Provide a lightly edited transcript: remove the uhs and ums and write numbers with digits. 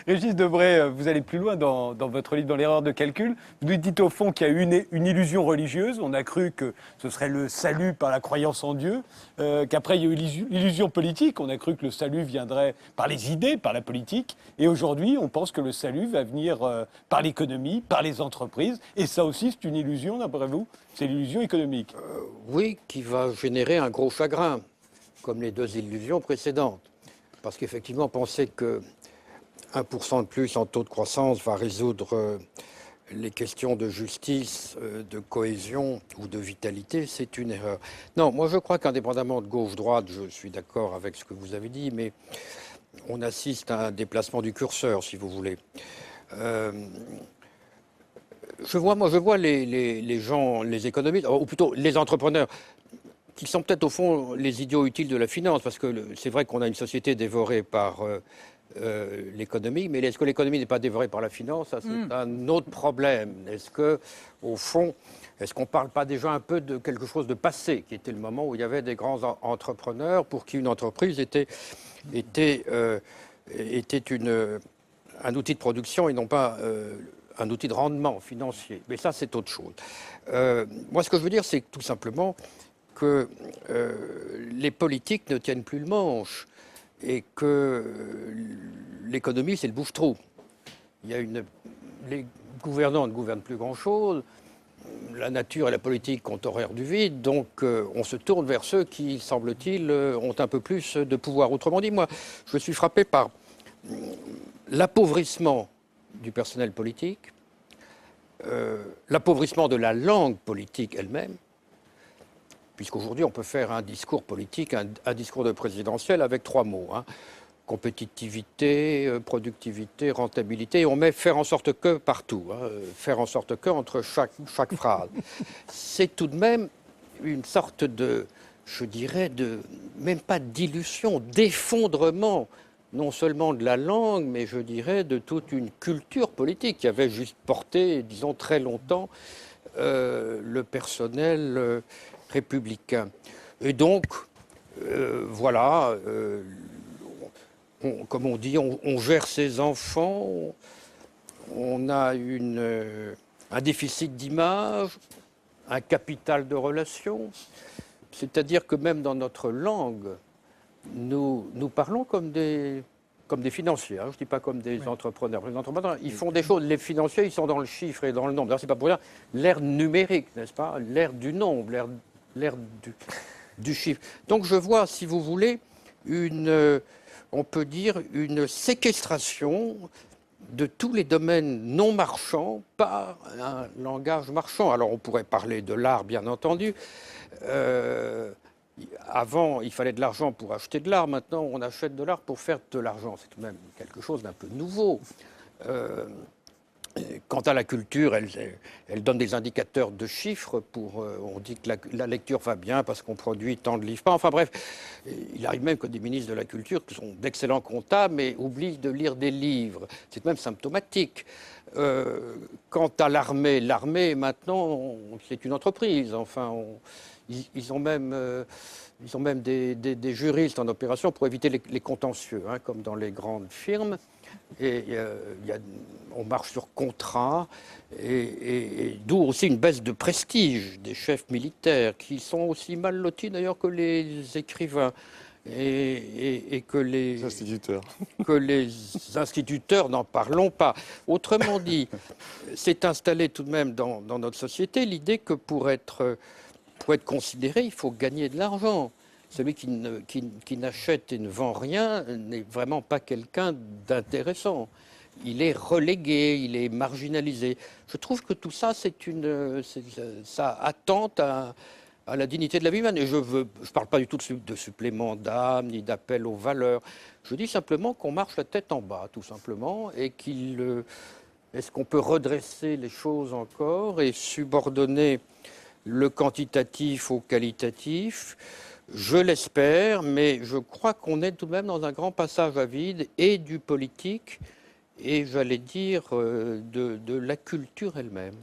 Régis Debray, vous allez plus loin dans votre livre, dans l'erreur de calcul. Vous nous dites au fond qu'il y a eu une illusion religieuse. On a cru que ce serait le salut par la croyance en Dieu, qu'après il y a eu l'illusion politique. On a cru que le salut viendrait par les idées, par la politique. Et aujourd'hui, on pense que le salut va venir par l'économie, par les entreprises. Et ça aussi, c'est une illusion, d'après vous? C'est l'illusion économique. Oui, qui va générer un gros chagrin, comme les deux illusions précédentes. Parce qu'effectivement, penser que 1% de plus en taux de croissance va résoudre les questions de justice, de cohésion ou de vitalité, c'est une erreur. Non, moi je crois qu'indépendamment de gauche-droite, je suis d'accord avec ce que vous avez dit, mais on assiste à un déplacement du curseur, si vous voulez. Je vois les gens, les économistes, ou plutôt les entrepreneurs, qui sont peut-être au fond les idiots utiles de la finance, parce que c'est vrai qu'on a une société dévorée par l'économie, mais est-ce que l'économie n'est pas dévorée par la finance? Ça, c'est un autre problème. Est-ce que, au fond, est-ce qu'on ne parle pas déjà un peu de quelque chose de passé, qui était le moment où il y avait des grands entrepreneurs pour qui une entreprise était un outil de production et non pas un outil de rendement financier. Mais ça, c'est autre chose. Moi, ce que je veux dire, c'est tout simplement que les politiques ne tiennent plus le manche et que l'économie, c'est le bouche-trou. Les gouvernants ne gouvernent plus grand-chose, la nature et la politique ont horreur du vide, donc on se tourne vers ceux qui, semble-t-il, ont un peu plus de pouvoir. Autrement dit, moi, je suis frappé par l'appauvrissement du personnel politique, l'appauvrissement de la langue politique elle-même, puisqu'aujourd'hui, on peut faire un discours politique, un discours de présidentiel avec 3 mots. Compétitivité, productivité, rentabilité. Et on met faire en sorte que partout. Faire en sorte que entre chaque phrase. C'est tout de même une sorte de, je dirais, même pas d'illusion, d'effondrement, non seulement de la langue, mais je dirais de toute une culture politique qui avait juste porté, disons, très longtemps le personnel républicain. Et donc, voilà, comme on dit, on gère ses enfants, on a un déficit d'image, un capital de relations. C'est-à-dire que même dans notre langue, nous parlons comme des financiers. Je ne dis pas comme des entrepreneurs. Les entrepreneurs, ils font des choses. Les financiers, ils sont dans le chiffre et dans le nombre. C'est pas pour rien. L'ère numérique, n'est-ce pas? L'ère du nombre, l'ère du chiffre. Donc je vois, si vous voulez, on peut dire une séquestration de tous les domaines non marchands par un langage marchand. Alors on pourrait parler de l'art, bien entendu. Avant, il fallait de l'argent pour acheter de l'art. Maintenant, on achète de l'art pour faire de l'argent. C'est tout de même quelque chose d'un peu nouveau. Quant à la culture, elle donne des indicateurs de chiffres. On dit que la lecture va bien parce qu'on produit tant de livres. Enfin bref, il arrive même que des ministres de la culture, qui sont d'excellents comptables, mais oublient de lire des livres. C'est même symptomatique. Quant à l'armée, maintenant, c'est une entreprise. Enfin, ils ont même des juristes en opération pour éviter les contentieux, comme dans les grandes firmes. Et on marche sur contrat, et d'où aussi une baisse de prestige des chefs militaires, qui sont aussi mal lotis d'ailleurs que les écrivains et que les instituteurs, n'en parlons pas. Autrement dit, c'est installé tout de même dans notre société l'idée que pour être considéré, il faut gagner de l'argent. Celui qui n'achète et ne vend rien n'est vraiment pas quelqu'un d'intéressant. Il est relégué, il est marginalisé. Je trouve que tout ça, ça attente à la dignité de la vie humaine. Et je ne parle pas du tout de supplément d'âme, ni d'appel aux valeurs. Je dis simplement qu'on marche la tête en bas, tout simplement, et est-ce qu'on peut redresser les choses encore et subordonner le quantitatif au qualitatif? Je l'espère, mais je crois qu'on est tout de même dans un grand passage à vide, et du politique, et j'allais dire de la culture elle-même.